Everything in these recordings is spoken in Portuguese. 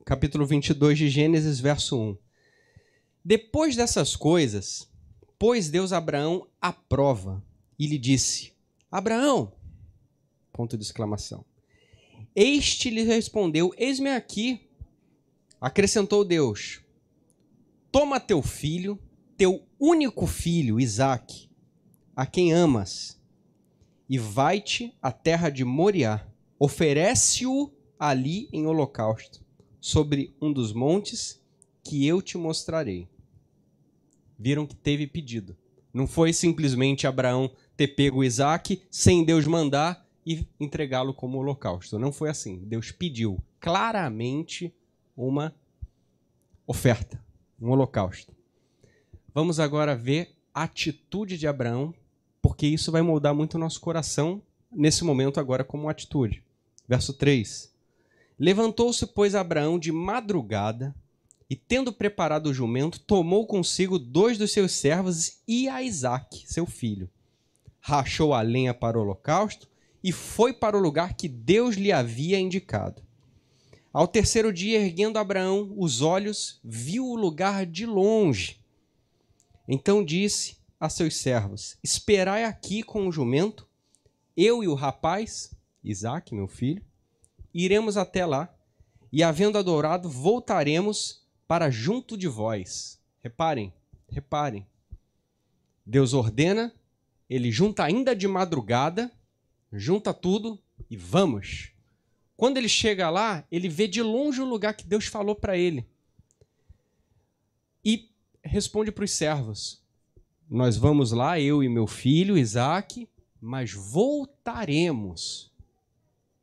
capítulo 22 de Gênesis, verso 1. Depois dessas coisas, pôs Deus Abraão à prova e lhe disse: Abraão! Ponto de exclamação. Este lhe respondeu: Eis-me aqui. Acrescentou Deus: Toma teu filho, teu único filho, Isaque, a quem amas, e vai-te à terra de Moriá. Oferece-o ali em holocausto, sobre um dos montes que eu te mostrarei. Viram que teve pedido. Não foi simplesmente Abraão ter pego Isaque sem Deus mandar e entregá-lo como holocausto. Não foi assim. Deus pediu claramente uma oferta, um holocausto. Vamos agora ver a atitude de Abraão, porque isso vai moldar muito o nosso coração nesse momento agora como atitude. Verso 3. Levantou-se, pois, Abraão de madrugada e, tendo preparado o jumento, tomou consigo 2 dos seus servos e a Isaque, seu filho. Rachou a lenha para o holocausto e foi para o lugar que Deus lhe havia indicado. Ao terceiro dia, erguendo Abraão os olhos, viu o lugar de longe. Então disse a seus servos: Esperai aqui com o jumento, eu e o rapaz, Isaque, meu filho, iremos até lá, e havendo adorado, voltaremos para junto de vós. Reparem. Deus ordena, ele junta ainda de madrugada, junta tudo e vamos. Quando ele chega lá, ele vê de longe o lugar que Deus falou para ele. E responde para os servos: Nós vamos lá, eu e meu filho, Isaque, mas voltaremos.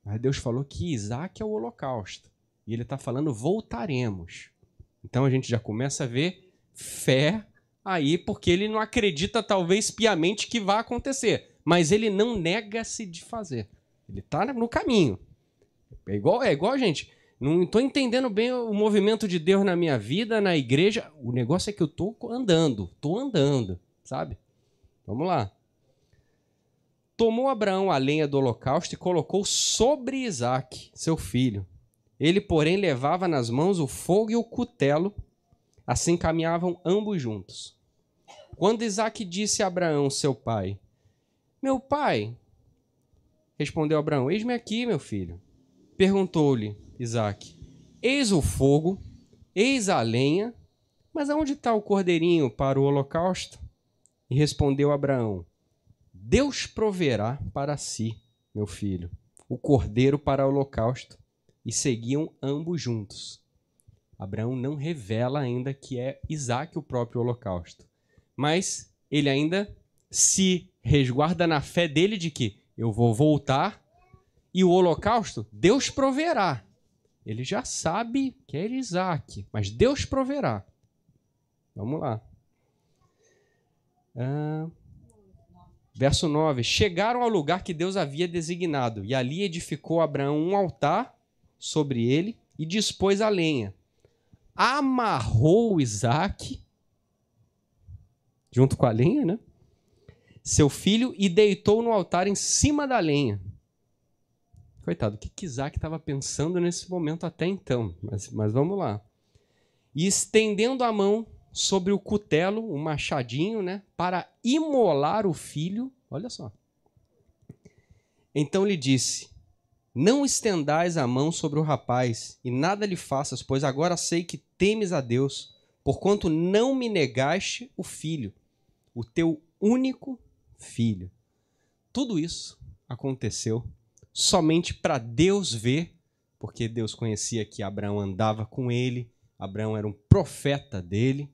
Mas Deus falou que Isaque é o holocausto. E ele está falando voltaremos. Então a gente já começa a ver fé aí, porque ele não acredita talvez piamente que vai acontecer. Mas ele não nega-se de fazer. Ele está no caminho. É igual, gente. Não estou entendendo bem o movimento de Deus na minha vida, na igreja. O negócio é que eu estou andando, sabe? Vamos lá. Tomou Abraão a lenha do holocausto e colocou sobre Isaque, seu filho. Ele, porém, levava nas mãos o fogo e o cutelo. Assim caminhavam ambos juntos. Quando Isaque disse a Abraão, seu pai: Meu pai, respondeu Abraão: Eis-me aqui, meu filho. Perguntou-lhe Isaque: Eis o fogo, eis a lenha, mas aonde está o cordeirinho para o holocausto? E respondeu Abraão: Deus proverá para si, meu filho, o cordeiro para o holocausto. E seguiam ambos juntos. Abraão não revela ainda que é Isaque o próprio holocausto. Mas ele ainda se resguarda na fé dele de que eu vou voltar e o holocausto, Deus proverá. Ele já sabe que é Isaque, mas Deus proverá. Vamos lá. Verso 9. Chegaram ao lugar que Deus havia designado, e ali edificou Abraão um altar sobre ele e dispôs a lenha. Amarrou Isaque, junto com a lenha, né? Seu filho, e deitou no altar em cima da lenha. Coitado, o que Isaque estava pensando nesse momento até então? Mas vamos lá. E estendendo a mão sobre o cutelo, um machadinho, né? Para imolar o filho. Olha só. Então lhe disse: Não estendais a mão sobre o rapaz, e nada lhe faças, pois agora sei que temes a Deus, porquanto não me negaste o filho, o teu único filho. Tudo isso aconteceu somente para Deus ver, porque Deus conhecia que Abraão andava com ele, Abraão era um profeta dele,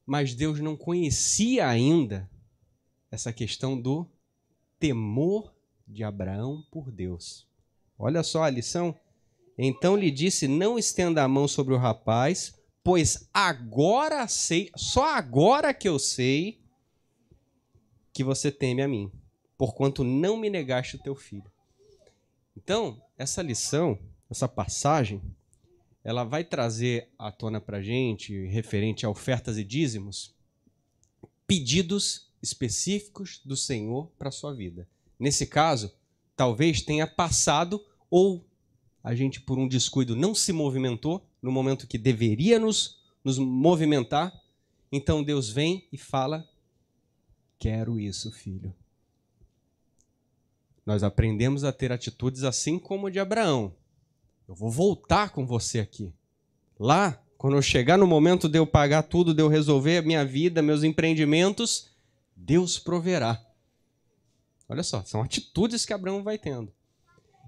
mas Deus não conhecia ainda essa questão do temor de Abraão por Deus. Olha só a lição. Então lhe disse: Não estenda a mão sobre o rapaz, pois agora sei, só agora que eu sei que você teme a mim, porquanto não me negaste o teu filho. Então, essa lição, essa passagem, ela vai trazer à tona para a gente, referente a ofertas e dízimos, pedidos específicos do Senhor para a sua vida. Nesse caso, talvez tenha passado ou a gente, por um descuido, não se movimentou no momento que deveria nos movimentar. Então Deus vem e fala: quero isso, filho. Nós aprendemos a ter atitudes assim como a de Abraão. Eu vou voltar com você aqui. Lá, quando eu chegar no momento de eu pagar tudo, de eu resolver a minha vida, meus empreendimentos, Deus proverá. Olha só, são atitudes que Abraão vai tendo.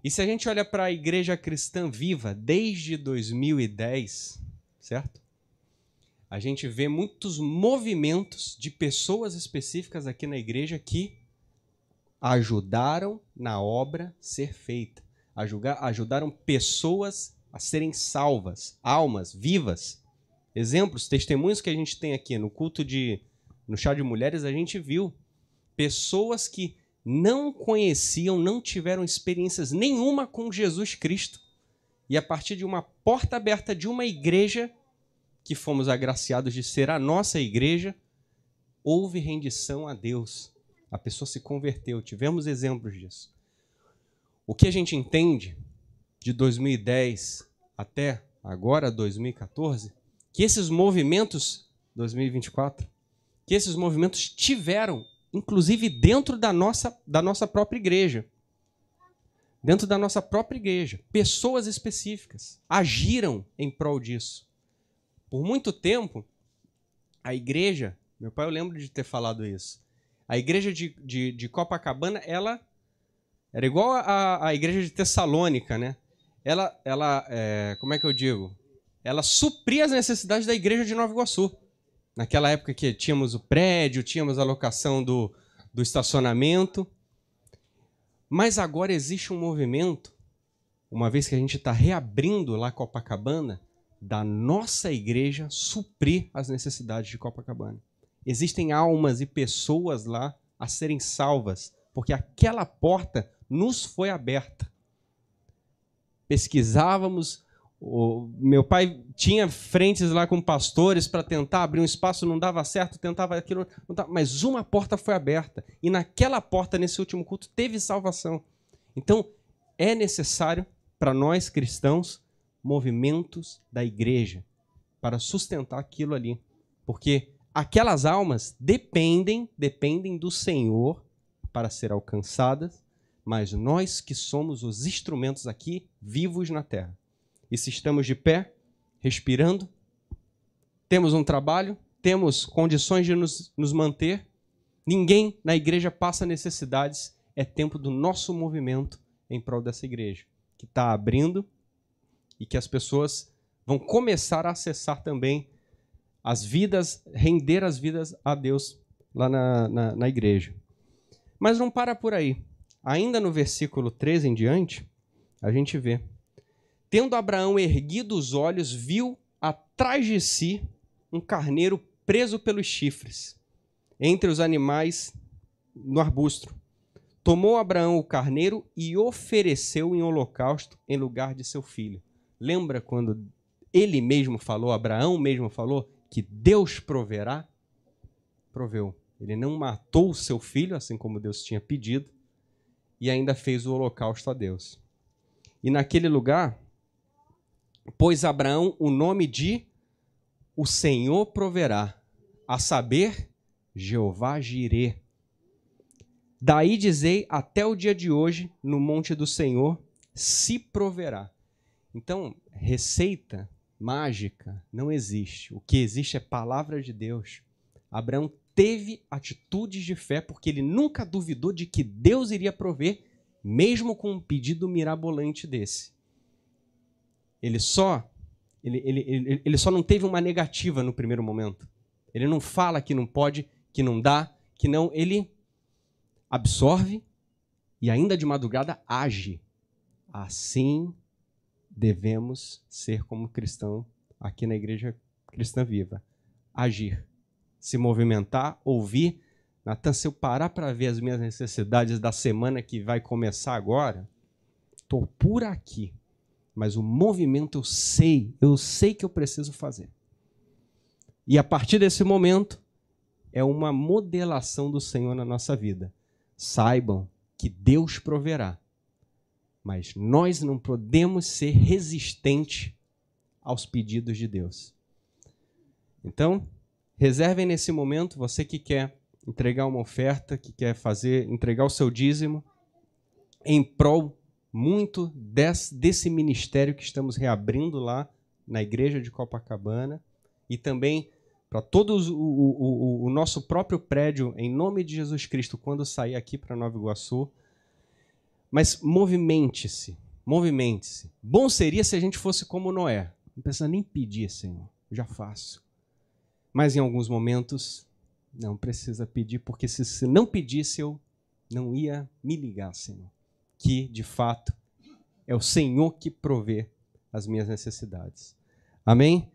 E se a gente olha para a Igreja Cristã Viva desde 2010, certo? A gente vê muitos movimentos de pessoas específicas aqui na igreja que ajudaram na obra ser feita. Ajudaram pessoas a serem salvas, almas vivas. Exemplos, testemunhos que a gente tem aqui no culto no chá de mulheres, a gente viu pessoas que não conheciam, não tiveram experiências nenhuma com Jesus Cristo. E a partir de uma porta aberta de uma igreja, que fomos agraciados de ser a nossa igreja, houve rendição a Deus. A pessoa se converteu, tivemos exemplos disso. O que a gente entende de 2010 até agora, 2014, que esses movimentos, 2024, que esses movimentos tiveram, inclusive dentro da nossa própria igreja. Dentro da nossa própria igreja, pessoas específicas agiram em prol disso. Por muito tempo, a igreja, meu pai eu lembro de ter falado isso, a igreja de Copacabana, ela era igual a igreja de Tessalônica, né? Como é que eu digo? Ela supria as necessidades da igreja de Nova Iguaçu. Naquela época que tínhamos o prédio, tínhamos a locação do estacionamento. Mas agora existe um movimento, uma vez que a gente está reabrindo lá Copacabana, da nossa igreja suprir as necessidades de Copacabana. Existem almas e pessoas lá a serem salvas, porque aquela porta nos foi aberta. Pesquisávamos, meu pai tinha frentes lá com pastores para tentar abrir um espaço, não dava certo, tentava aquilo, não dava, mas uma porta foi aberta, e naquela porta, nesse último culto, teve salvação. Então, é necessário para nós cristãos movimentos da igreja para sustentar aquilo ali, porque aquelas almas dependem do Senhor para ser alcançadas, mas nós que somos os instrumentos aqui vivos na terra. E se estamos de pé, respirando, temos um trabalho, temos condições de nos manter, ninguém na igreja passa necessidades, é tempo do nosso movimento em prol dessa igreja, que está abrindo e que as pessoas vão começar a acessar também as vidas, render as vidas a Deus lá na igreja. Mas não para por aí. Ainda no versículo 13 em diante, a gente vê: tendo Abraão erguido os olhos, viu atrás de si um carneiro preso pelos chifres, entre os animais no arbusto. Tomou Abraão o carneiro e ofereceu em holocausto em lugar de seu filho. Lembra quando ele mesmo falou, Abraão mesmo falou, que Deus proverá? Proveu. Ele não matou o seu filho, assim como Deus tinha pedido, e ainda fez o holocausto a Deus. E naquele lugar, pôs Abraão o nome de o Senhor proverá, a saber, Jeová Jirê. Daí dizei até o dia de hoje, no monte do Senhor, se proverá. Então, receita mágica não existe. O que existe é palavra de Deus. Abraão teve atitudes de fé porque ele nunca duvidou de que Deus iria prover, mesmo com um pedido mirabolante desse. Ele só não teve uma negativa no primeiro momento. Ele não fala que não pode, que não dá, que não. Ele absorve e ainda de madrugada age. Assim devemos ser como cristão aqui na Igreja Cristã Viva. Agir, se movimentar, ouvir. Natan, se eu parar para ver as minhas necessidades da semana que vai começar agora, estou por aqui. Mas o movimento eu sei que eu preciso fazer. E a partir desse momento, é uma modelação do Senhor na nossa vida. Saibam que Deus proverá. Mas nós não podemos ser resistentes aos pedidos de Deus. Então, reservem nesse momento, você que quer entregar uma oferta, que quer entregar o seu dízimo, em prol muito desse ministério que estamos reabrindo lá na igreja de Copacabana, e também para todo o nosso próprio prédio, em nome de Jesus Cristo, quando sair aqui para Nova Iguaçu. Mas movimente-se, movimente-se. Bom seria se a gente fosse como Noé. Não precisa nem pedir, Senhor, já faço. Mas em alguns momentos, não precisa pedir, porque se não pedisse, eu não ia me ligar, Senhor. Que, de fato, é o Senhor que provê as minhas necessidades. Amém?